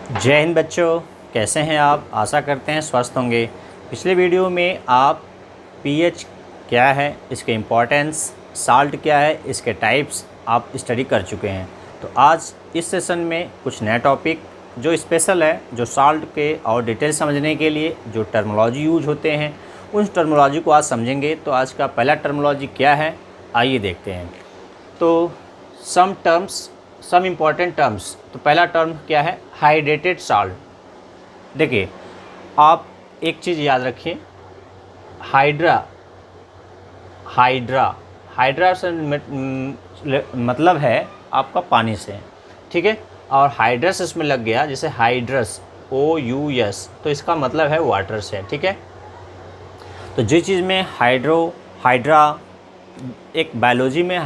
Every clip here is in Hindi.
जय हिंद बच्चों, कैसे हैं आप। आशा करते हैं स्वस्थ होंगे। पिछले वीडियो में आप पीएच क्या है, इसके इम्पोर्टेंस, साल्ट क्या है, इसके टाइप्स आप स्टडी कर चुके हैं। तो आज इस सेशन में कुछ नया टॉपिक जो स्पेशल है, जो साल्ट के और डिटेल समझने के लिए जो टर्मोलॉजी यूज होते हैं उन टर्मोलॉजी को आज समझेंगे। तो आज का पहला टर्मोलॉजी क्या है, आइए देखते हैं। तो सम इम्पॉर्टेंट टर्म्स। तो पहला टर्म क्या है, हाइड्रेटेड साल्ट। देखिए, आप एक चीज़ याद रखिए, हाइड्रा हाइड्रा हाइड्रा से मतलब है आपका पानी से, ठीक है। और हाइड्रस इसमें लग गया, जैसे हाइड्रस OUS, तो इसका मतलब है वाटर से, ठीक है। तो जिस चीज़ में हाइड्रा एक बायोलॉजी में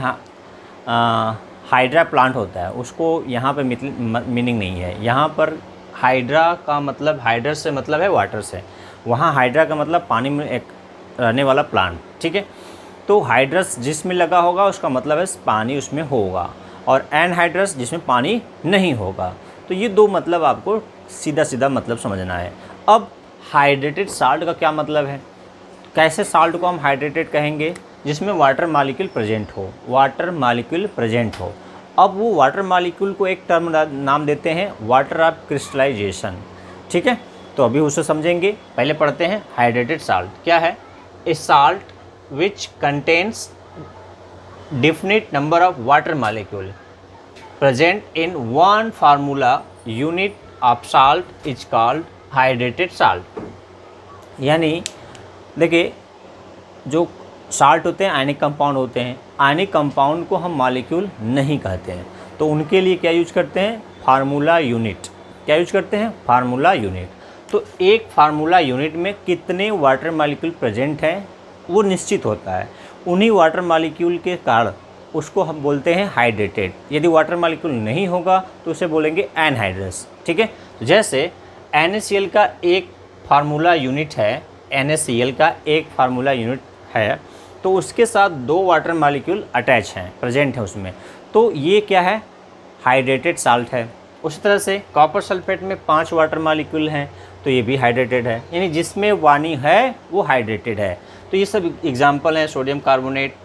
हाइड्रा प्लांट होता है, उसको यहाँ पे मीनिंग नहीं है। यहाँ पर हाइड्रा का मतलब, हाइड्रस से मतलब है वाटर से, वहाँ हाइड्रा का मतलब पानी में एक रहने वाला प्लांट, ठीक है। तो हाइड्रस जिसमें लगा होगा उसका मतलब है पानी उसमें होगा, और एनहाइड्रस जिसमें पानी नहीं होगा। तो ये दो मतलब आपको सीधा सीधा मतलब समझना है। अब हाइड्रेटेड साल्ट का क्या मतलब है, कैसे साल्ट को हम हाइड्रेटेड कहेंगे, जिसमें वाटर मॉलिक्यूल प्रेजेंट हो, वाटर मॉलिक्यूल प्रेजेंट हो। अब वो वाटर मॉलिक्यूल को एक टर्म नाम देते हैं, वाटर ऑफ क्रिस्टलाइजेशन, ठीक है। तो अभी उसे समझेंगे। पहले पढ़ते हैं हाइड्रेटेड साल्ट क्या है। A salt which contains definite number of water molecule present in one formula unit of salt is called hydrated salt. यानी देखिए, जो साल्ट होते हैं आयनिक कंपाउंड होते हैं, आयनिक कंपाउंड को हम मॉलिक्यूल नहीं कहते हैं, तो उनके लिए क्या यूज करते हैं, फार्मूला यूनिट। क्या यूज करते हैं, फार्मूला यूनिट। तो एक फार्मूला यूनिट में कितने वाटर मॉलिक्यूल प्रेजेंट हैं वो निश्चित होता है। उन्हीं वाटर मॉलिक्यूल के कारण उसको हम बोलते हैं हाइड्रेटेड। यदि वाटर मॉलिक्यूल नहीं होगा तो उसे बोलेंगे एनहाइड्रस, ठीक है। तो जैसे NaCl का एक फार्मूला यूनिट है, NaCl का एक फार्मूला यूनिट है, तो उसके साथ दो वाटर मॉलिक्यूल अटैच हैं, प्रेजेंट है उसमें, तो ये क्या है, हाइड्रेटेड साल्ट है। उसी तरह से कॉपर सल्फेट में 5 वाटर मॉलिक्यूल हैं, तो ये भी हाइड्रेटेड है, यानी जिसमें पानी है वो हाइड्रेटेड है। तो ये सब एग्जाम्पल हैं। सोडियम कार्बोनेट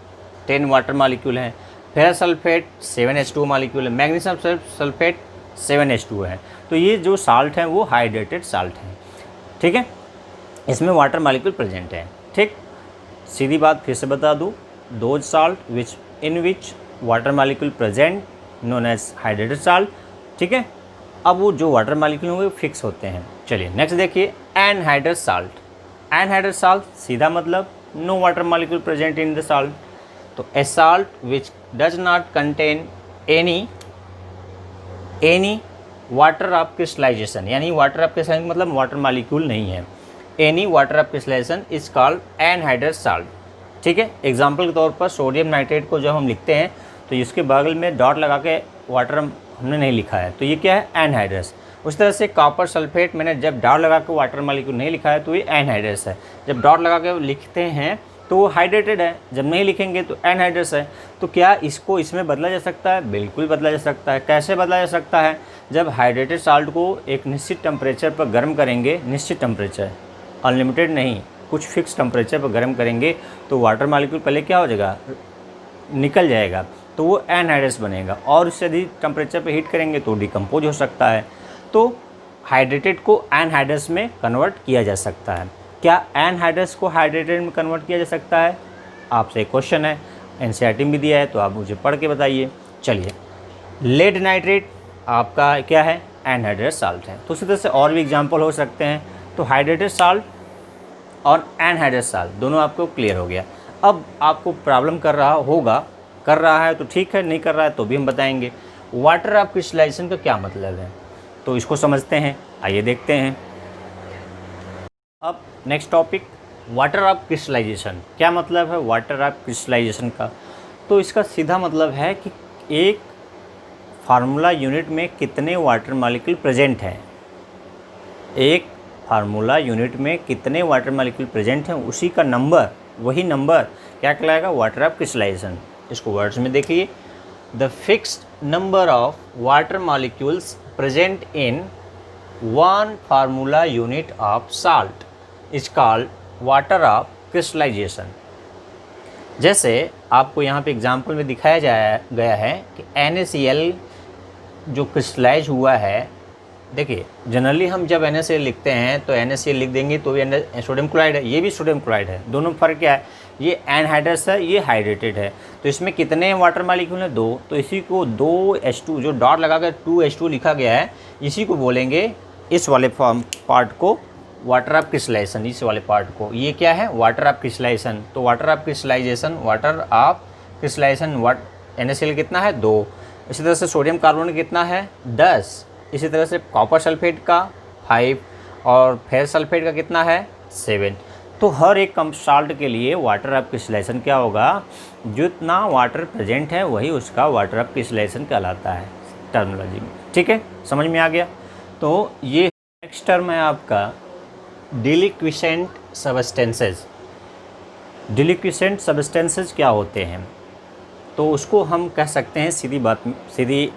10 वाटर मॉलिक्यूल हैं, फेरस सल्फेट 7H2 मॉलिक्यूल है, मैग्नीशियम सल्फेट 7H2 है। तो ये जो साल्ट हैं वो हाइड्रेटेड साल्ट हैं, ठीक है। इसमें वाटर मॉलिक्यूल प्रेजेंट है, ठीक। सीधी बात फिर से बता दूँ, those salt in which water molecule present known as hydrated salt, ठीक है। अब वो जो वाटर मॉलिक्यूल होंगे फिक्स होते हैं। चलिए नेक्स्ट देखिए, एनहाइड्रस साल्ट। एनहाइड्रस साल्ट सीधा मतलब no water molecule present in the salt. तो a salt which does not contain any water of crystallisation, यानी वाटर ऑफ क्रिस्टलाइजेशन मतलब वाटर मॉलिक्यूल नहीं है, any water of crystallisation is called anhydrous salt, ठीक है। एग्जाम्पल के तौर पर सोडियम नाइट्रेट को जब हम लिखते हैं तो इसके बगल में डॉट लगा के वाटर हमने नहीं लिखा है, तो ये क्या है, एनहाइड्रस। उस तरह से कॉपर सल्फेट मैंने जब डॉट लगा के वाटर मॉलिक्यूल नहीं लिखा है तो ये एनहाइड्रस है। जब डॉट लगा के लिखते हैं तो वो हाइड्रेटेड है, जब नहीं लिखेंगे तो एनहाइड्रस है। तो क्या इसको इसमें बदला जा सकता है, बिल्कुल बदला जा सकता है। कैसे बदला जा सकता है, जब हाइड्रेटेड साल्ट को एक निश्चित टेम्परेचर पर गर्म करेंगे, निश्चित टेम्परेचर, अनलिमिटेड नहीं, कुछ फिक्स टेम्परेचर पर गर्म करेंगे, तो वाटर मॉलिक्यूल पहले क्या हो जाएगा, निकल जाएगा, तो वो एनहाइड्रस बनेगा। और उससे अधिक टेम्परेचर पर हीट करेंगे तो डिकम्पोज हो सकता है। तो हाइड्रेटेड को एनहाइड्रस में कन्वर्ट किया जा सकता है। क्या एनहाइड्रस को हाइड्रेटेड में कन्वर्ट किया जा सकता है, आपसे एक क्वेश्चन है, NCERT में भी दिया है, तो आप मुझे पढ़ के बताइए। चलिए, लेड नाइट्रेट आपका क्या है, एनहाइड्रस साल्ट है। तो उसी तरह से और भी एग्जाम्पल हो सकते हैं। तो हाइड्रेटेड साल्ट और एनहाइड्रस साल्ट दोनों आपको क्लियर हो गया। अब आपको प्रॉब्लम कर रहा है तो ठीक है, नहीं कर रहा है तो भी हम बताएंगे। वाटर ऑफ क्रिस्टलाइजेशन का क्या मतलब है, तो इसको समझते हैं, आइए देखते हैं। अब next topic, water of crystallization. क्या मतलब है वाटर ऑफ क्रिस्टलाइजेशन का, तो इसका सीधा मतलब है कि एक फार्मूला यूनिट में कितने वाटर मॉलिक्यूल प्रेजेंट हैं, एक फार्मूला यूनिट में कितने वाटर मॉलिक्यूल प्रेजेंट हैं उसी का नंबर, वही नंबर क्या कहलाएगा, वाटर ऑफ क्रिस्टलाइजेशन। इसको वर्ड्स में देखिए, the fixed number of water molecules present in 1 formula unit of salt is called water of crystallization. जैसे आपको यहाँ पे एग्जाम्पल में दिखाया गया है कि NaCl जो क्रिस्टलाइज हुआ है, देखिए जनरली हम जब NaCl लिखते हैं तो NaCl लिख देंगे तो ये सोडियम क्लोराइड है, ये भी सोडियम क्लोराइड है। दोनों में फ़र्क क्या है, ये एनहाइड्रस है, ये हाइड्रेटेड है। तो इसमें कितने वाटर मॉलिक्यूल हैं, 2। तो इसी को 2H2 जो डॉट लगाकर 2H2 लिखा गया है, इसी को बोलेंगे, इस वाले फॉर्म पार्ट को वाटर ऑफ क्रिस्टलाइजेशन। इस वाले पार्ट को ये क्या है, वाटर ऑफ क्रिस्टलाइजेशन। तो water of crystallization, water of crystallization NaCl कितना है, 2। इसी तरह से सोडियम कार्बोनेट कितना है, 10। इसी तरह से कॉपर सल्फेट का 5 और फेरस सल्फेट का कितना है, 7। तो हर एक कम साल्ट के लिए वाटर ऑफ क्रिस्टलाइजेशन क्या होगा, जितना वाटर प्रेजेंट है वही उसका वाटर ऑफ क्रिस्टलाइजेशन कहलाता है टर्मिनोलॉजी में। ठीक है, समझ में आ गया। तो ये नेक्स्ट टर्म है आपका डिलिक्विसेंट सब्सटेंसेस। डिलिक्विसेंट सब्सटेंसेस क्या होते हैं, तो उसको हम कह सकते हैं, सीधी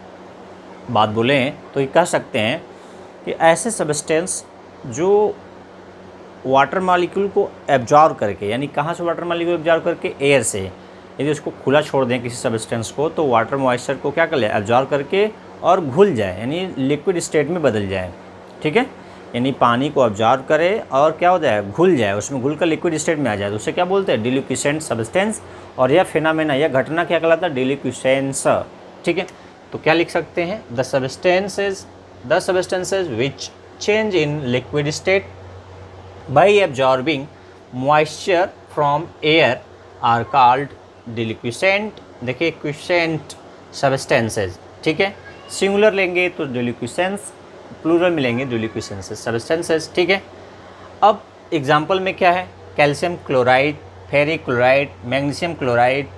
बात बोलें तो ये कह सकते हैं कि ऐसे सब्सटेंस जो वाटर मॉलिक्यूल को एब्जॉर्ब करके, यानी कहाँ से वाटर मॉलिक्यूल एब्जॉर्ब करके, एयर से। यदि उसको खुला छोड़ दें किसी सब्सटेंस को तो वाटर मॉइस्चर को क्या कर ले, एब्जॉर्ब करके और घुल जाए, यानी लिक्विड स्टेट में बदल जाए। ठीक है, यानी पानी को ऑब्जर्व करे और क्या हो जाए, घुल जाए, उसमें घुल कर लिक्विड स्टेट में आ जाए, तो उसे क्या बोलते हैं, डिलिक्विसेंट सब्सटेंस। और यह फिनोमेना, यह घटना क्या कहलाता है, डिलिक्विसेंस। ठीक है, तो क्या लिख सकते हैं, the substances which change in liquid state by absorbing moisture from air are called deliquescent. देखिए क्विसेंट सब्सटेंसेज, ठीक है, सिंगुलर लेंगे तो डिलिक्विसेंस, प्लूरल मिलेंगे डिलिक्विसेंसेस सब्सटेंसेस। ठीक है, अब एग्जाम्पल में क्या है, calcium chloride, ferric chloride, magnesium chloride,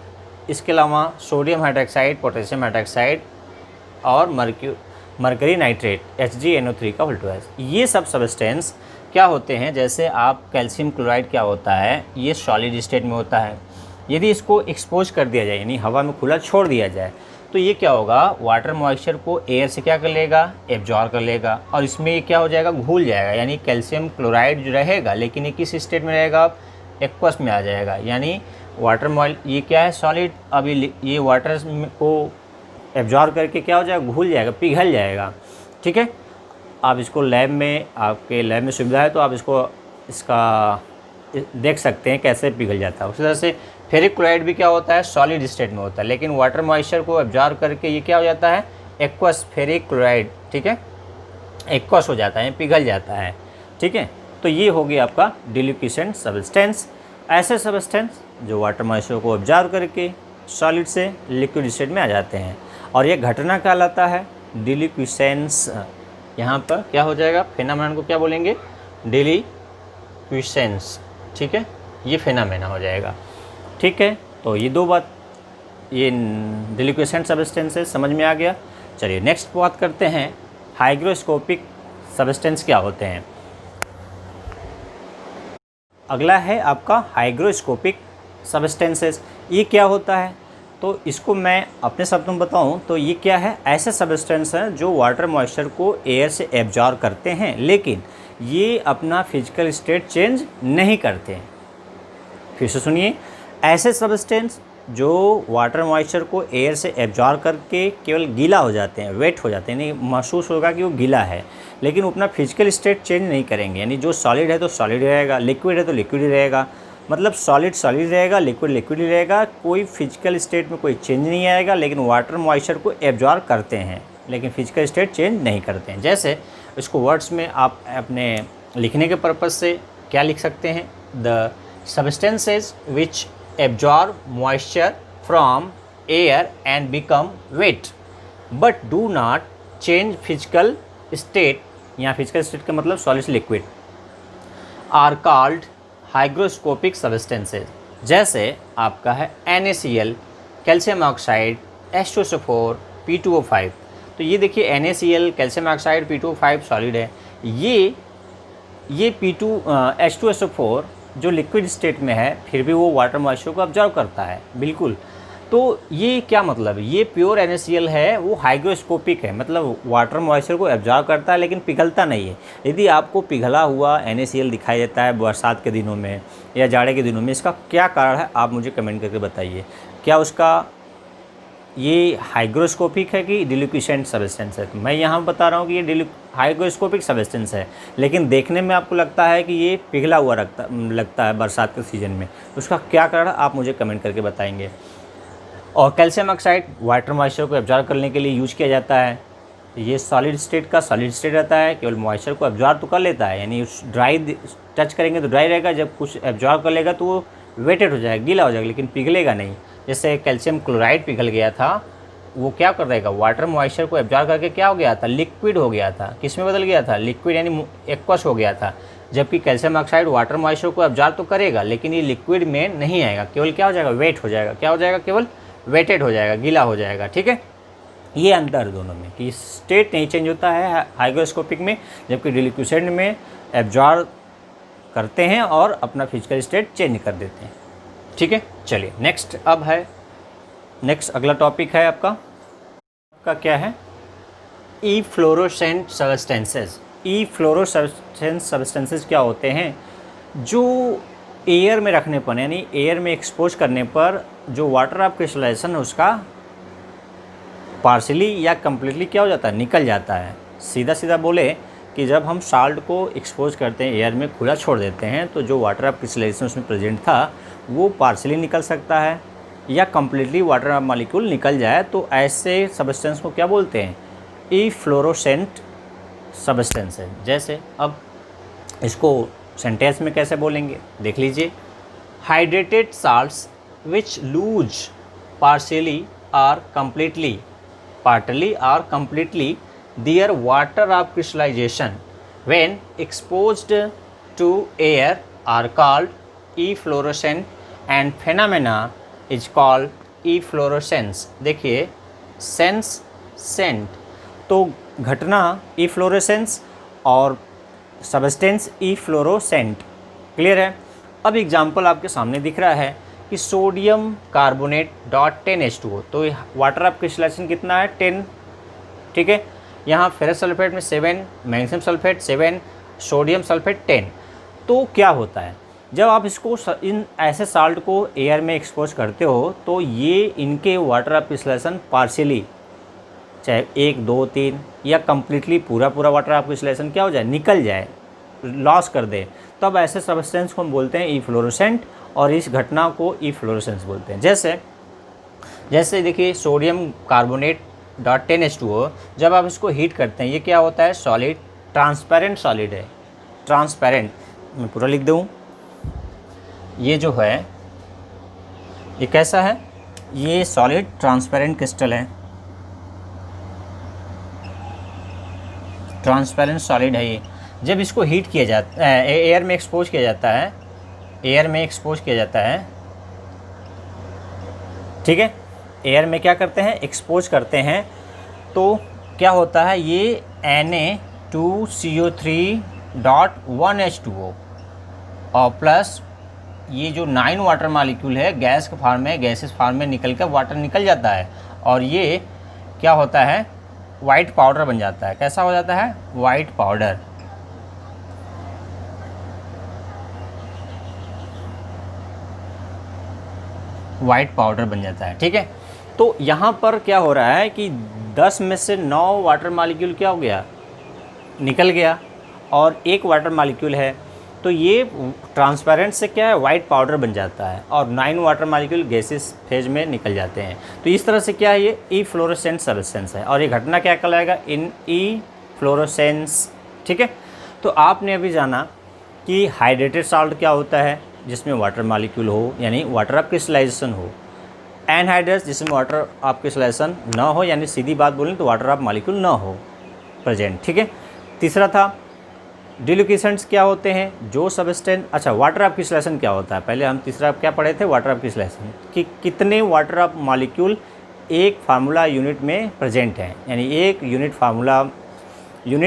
इसके अलावा सोडियम हाइड्रोक्साइड, पोटेशियम हाइड्रोक्साइड और मरकरी नाइट्रेट HgNO3 का उल्टा। ये सब सब्सटेंस क्या होते हैं, जैसे आप कैल्शियम क्लोराइड क्या होता है, ये सॉलिड स्टेट में होता है। यदि इसको एक्सपोज कर दिया जाए, यानी हवा में खुला छोड़ दिया जाए, तो ये क्या होगा, वाटर मॉइस्चर को एयर से क्या कर लेगा, एब्जॉर्ब कर लेगा, और इसमें ये क्या हो जाएगा, घुल जाएगा। यानी कैल्शियम क्लोराइड जो रहेगा, लेकिन ये किस स्टेट में रहेगा, एक्वस में आ जाएगा। यानी वाटर ये क्या है, सॉलिड, अभी ये वाटर को एब्जॉर्ब करके क्या हो जाएगा, घुल जाएगा, पिघल जाएगा। ठीक है, आप इसको लैब में, आपके लैब में सुविधा है तो आप इसका देख सकते हैं कैसे पिघल जाता है। उसी तरह से फेरिक क्लोराइड भी क्या होता है, सॉलिड स्टेट में होता है, लेकिन वाटर मॉइस्चर को एब्जॉर्ब करके ये क्या हो जाता है, एक्वस फेरिक क्लोराइड। ठीक है, एक्वस हो जाता है, पिघल जाता है। ठीक है, तो ये हो गया आपका डिलिक्विसेंट सब्सटेंस। ऐसे सब्सटेंस जो वाटर मॉइस्चर को एब्जॉर्ब करके सॉलिड से लिक्विड स्टेट में आ जाते हैं, और ये घटना कहलाता है डिलिक्विसेंस। यहाँ पर क्या हो जाएगा, फिनोमेनन को क्या बोलेंगे, डिलिक्विसेंस। ठीक है, ये फिनोमेना हो जाएगा। ठीक है, तो ये दो बात, ये डिलिक्विसेंट सब्सटेंसेस समझ में आ गया। चलिए नेक्स्ट बात करते हैं, हाइग्रोस्कोपिक सब्सटेंस क्या होते हैं। अगला है आपका हाइग्रोस्कोपिक सब्सटेंसेस। ये क्या होता है, तो इसको मैं अपने शब्दों में बताऊं तो ये क्या है, ऐसे सब्सटेंस हैं जो वाटर मॉइस्चर को एयर से एब्जॉर्ब करते हैं, लेकिन ये अपना फिजिकल स्टेट चेंज नहीं करते हैं। फिर से सुनिए, ऐसे सब्सटेंस जो वाटर मॉइस्चर को एयर से एब्जॉर्ब करके केवल गीला हो जाते हैं, वेट हो जाते हैं, यानी महसूस होगा कि वो गीला है, लेकिन वो अपना फिजिकल स्टेट चेंज नहीं करेंगे। यानी जो सॉलिड है तो सॉलिड रहेगा, लिक्विड है तो लिक्विड ही रहेगा, मतलब सॉलिड सॉलिड रहेगा, लिक्विड लिक्विड ही रहेगा, कोई फिजिकल स्टेट में कोई चेंज नहीं आएगा, लेकिन वाटर मॉइस्चर को एब्जॉर्ब करते हैं, लेकिन फिजिकल स्टेट चेंज नहीं करते हैं। जैसे इसको वर्ड्स में आप अपने लिखने के पर्पज़ से क्या लिख सकते हैं, the substances which absorb moisture from air and become wet but do not change physical state, यहाँ फिजिकल स्टेट का मतलब सॉलिड से liquid, are called hygroscopic substances. जैसे आपका है NaCl, calcium oxide, H2SO4, P2O5। तो ये देखिए NaCl, calcium oxide, P2O5 solid है, ये H2SO4 जो लिक्विड स्टेट में है, फिर भी वो वाटर मॉइस्चर को ऑब्जर्व करता है, बिल्कुल। तो ये क्या मतलब है, ये प्योर NaCl है, वो हाइग्रोस्कोपिक है, मतलब वाटर मॉइस्चर को एब्जॉर्ब करता है लेकिन पिघलता नहीं है। यदि आपको पिघला हुआ NaCl दिखाई देता है बरसात के दिनों में या जाड़े के दिनों में, इसका क्या कारण है आप मुझे कमेंट करके बताइए। क्या उसका ये हाइग्रोस्कोपिक है कि डिल्यूक्विसेंट सब्सटेंस है? तो मैं यहाँ बता रहा हूँ कि ये हाइग्रोस्कोपिक सब्सटेंस है, लेकिन देखने में आपको लगता है कि ये पिघला हुआ लगता है बरसात के सीज़न में। उसका क्या कारण आप मुझे कमेंट करके बताएंगे। और कैल्शियम ऑक्साइड वाटर मॉइस्चर को एब्जॉर्ब करने के लिए यूज़ किया जाता है। ये सॉलिड स्टेट का सॉलिड स्टेट रहता है, केवल मॉइस्चर को एब्जॉर्ब तो कर लेता है, यानी उस ड्राई टच करेंगे तो ड्राई रहेगा, जब कुछ एब्जॉर्ब कर लेगा तो वो वेटेड हो जाएगा, गीला हो जाएगा, लेकिन पिघलेगा नहीं। जैसे कैल्शियम क्लोराइड पिघल गया था, वो क्या कर देगा, वाटर मॉइस्चर को एब्जॉर्ब करके क्या हो गया था, लिक्विड हो गया था। किस में बदल गया था, लिक्विड यानी एक्वस हो गया था। जबकि कैल्शियम ऑक्साइड वाटर मॉइस्चर को एब्जॉर्ब तो करेगा लेकिन ये लिक्विड में नहीं आएगा, केवल क्या हो जाएगा, वेट हो जाएगा। क्या हो जाएगा, केवल वेटेड हो जाएगा, गीला हो जाएगा। ठीक है, ये अंतर दोनों में कि स्टेट नहीं चेंज होता है हाइग्रोस्कोपिक में, जबकि डिलिक्विसेंट में एब्जॉर्ब करते हैं और अपना फिजिकल स्टेट चेंज कर देते हैं। ठीक है, चलिए नेक्स्ट अब है, नेक्स्ट अगला टॉपिक है आपका क्या है, ई फ्लोरोसेंट सब्सटेंसेस। ई फ्लोरोसेंट सब्सटेंसेस क्या होते हैं, जो एयर में रखने पर यानी एयर में एक्सपोज करने पर जो वाटर ऑफ क्रिस्टलाइजेशन है उसका पार्शियली या कम्प्लीटली क्या हो जाता है, निकल जाता है। सीधा सीधा बोले कि जब हम साल्ट को एक्सपोज करते हैं, एयर में खुला छोड़ देते हैं, तो जो वाटर ऑफ क्रिस्टलाइजेशन उसमें प्रेजेंट था वो पार्शियली निकल सकता है या कम्प्लीटली वाटर ऑफ मॉलिक्यूल निकल जाए। तो ऐसे सब्सटेंस को क्या बोलते हैं, ई फ्लोरोसेंट सब्सटेंस है। जैसे अब इसको सेंटेंस में कैसे बोलेंगे देख लीजिए, हाइड्रेटेड साल्ट्स विच लूज पार्शियली और completely, partly or completely their water of crystallization when exposed to air are called efflorescent and phenomena is called efflorescence। देखिए सेंस सेंट, तो घटना efflorescence और सब्सटेंस efflorescent, क्लियर है। अब एग्जाम्पल आपके सामने दिख रहा है कि सोडियम कार्बोनेट डॉट 10H2O, तो वाटर ऑफ क्रिस्टलाइजेशन कितना है, 10। ठीक है, यहाँ फेरस सल्फेट में 7, मैग्नीशियम सल्फेट 7, सोडियम सल्फेट 10। तो क्या होता है, जब आप इसको इन ऐसे साल्ट को एयर में एक्सपोज करते हो तो ये इनके वाटर ऑफ क्रिस्टलाइजेशन पार्शियली, चाहे 1, 2, 3 या कम्प्लीटली पूरा वाटर ऑफ क्रिस्टलाइजेशन क्या हो जाए, निकल जाए, लॉस कर दे, तब ऐसे सब्सटेंस को हम बोलते हैं इफ्लोरोसेंट और इस घटना को इफ्लोरेसेंस बोलते हैं। जैसे देखिए सोडियम कार्बोनेट डॉट 10H2O, जब आप इसको हीट करते हैं ये क्या होता है, सॉलिड, ट्रांसपेरेंट सॉलिड है। ट्रांसपेरेंट मैं पूरा लिख दूँ, ये जो है ये कैसा है, ये सॉलिड ट्रांसपेरेंट क्रिस्टल है, ट्रांसपेरेंट सॉलिड है ये। जब इसको हीट किया जाता है, एयर में एक्सपोज किया जाता है, एयर में एक्सपोज किया जाता है, ठीक है, एयर में क्या करते हैं, एक्सपोज करते हैं, तो क्या होता है, ये Na2CO3.1H2O और प्लस ये जो 9 वाटर मॉलिक्यूल है गैस के फॉर्म में, गैसेस फॉर्म में निकल कर वाटर निकल जाता है और ये क्या होता है, वाइट पाउडर बन जाता है। कैसा हो जाता है, वाइट पाउडर। वाइट पाउडर बन जाता है। ठीक है, तो यहाँ पर क्या हो रहा है कि 10 में से 9 वाटर मॉलिक्यूल क्या हो गया, निकल गया और एक वाटर मॉलिक्यूल है, तो ये ट्रांसपेरेंट से क्या है, वाइट पाउडर बन जाता है और 9 वाटर मॉलिक्यूल गैसेस फेज में निकल जाते हैं। तो इस तरह से क्या है, ये ई फ्लोरोसेंट सब्सटेंस है और ये घटना क्या कहलाएगा, इन ई फ्लोरोसेंस। ठीक है, तो आपने अभी जाना कि हाइड्रेटेड साल्ट क्या होता है, जिसमें वाटर मॉलिक्यूल हो यानी वाटर ऑफ क्रिस्टलाइजेशन हो, एनहाइड्रस जिसमें वाटर ऑफ क्रिस्टलाइजेशन ना हो, यानी सीधी बात बोलें तो वाटर ऑफ मॉलिक्यूल ना हो प्रेजेंट। ठीक है, तीसरा था डिल्यूक्विसेंट्स क्या होते हैं, जो सब्सटेंस, अच्छा वाटर ऑफ क्रिस्टलाइजेशन क्या होता है, पहले हम तीसरा क्या पढ़े थे, वाटर ऑफ क्रिस्टलाइजेशन कि कितने वाटर ऑफ मॉलिक्यूल एक फार्मूला यूनिट में प्रेजेंट हैं, यानी एक यूनिट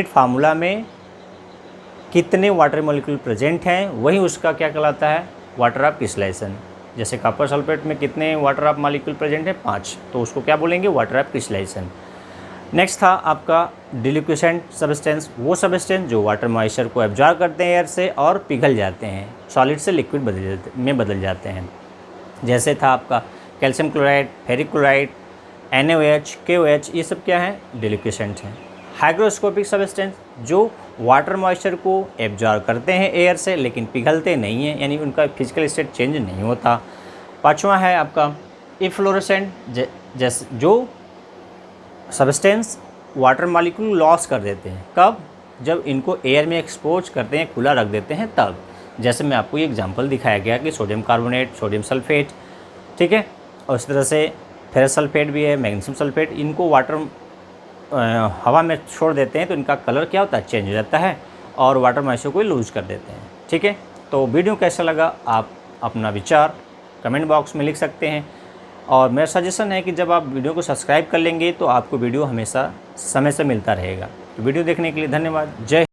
फार्मूला में कितने वाटर मॉलिक्यूल प्रेजेंट हैं, वही उसका क्या कहलाता है, वाटर ऑफ क्रिस्टलाइजेशन। जैसे कॉपर सल्फेट में कितने वाटर ऑफ मॉलिक्यूल प्रेजेंट है, 5, तो उसको क्या बोलेंगे, वाटर ऑफ क्रिस्टलाइजेशन। नेक्स्ट था आपका डिलिक्विसेंट सब्सटेंस, वो सब्सटेंस जो वाटर मॉइस्चर को एब्जॉर्ब करते हैं एयर से और पिघल जाते हैं, सॉलिड से लिक्विड बदल जाते हैं। जैसे था आपका calcium chloride, ferric chloride, NaOH, KOH, ये सब क्या है, डिलिक्विसेंट हैं। हाइग्रोस्कोपिक सब्सटेंस जो वाटर मॉइस्चर को एब्जॉर्ब करते हैं एयर से लेकिन पिघलते नहीं हैं, यानी उनका फिजिकल स्टेट चेंज नहीं होता। पाँचवा है आपका इफ्लोरेसेंट, जैसे जो सब्सटेंस वाटर मॉलिक्यूल लॉस कर देते हैं, कब, जब इनको एयर में एक्सपोज करते हैं, खुला रख देते हैं तब। जैसे मैं आपको ये एग्जांपल दिखाया गया कि सोडियम कार्बोनेट, सोडियम सल्फेट, ठीक है, और इस तरह से फेरस सल्फेट भी है, मैग्नीशियम सल्फेट, इनको वाटर हवा में छोड़ देते हैं तो इनका कलर क्या होता है, चेंज हो जाता है और वाटर मॉइस्चर को लूज़ कर देते हैं। ठीक है, तो वीडियो कैसा लगा आप अपना विचार कमेंट बॉक्स में लिख सकते हैं, और मेरा सजेशन है कि जब आप वीडियो को सब्सक्राइब कर लेंगे तो आपको वीडियो हमेशा समय से मिलता रहेगा। तो वीडियो देखने के लिए धन्यवाद। जय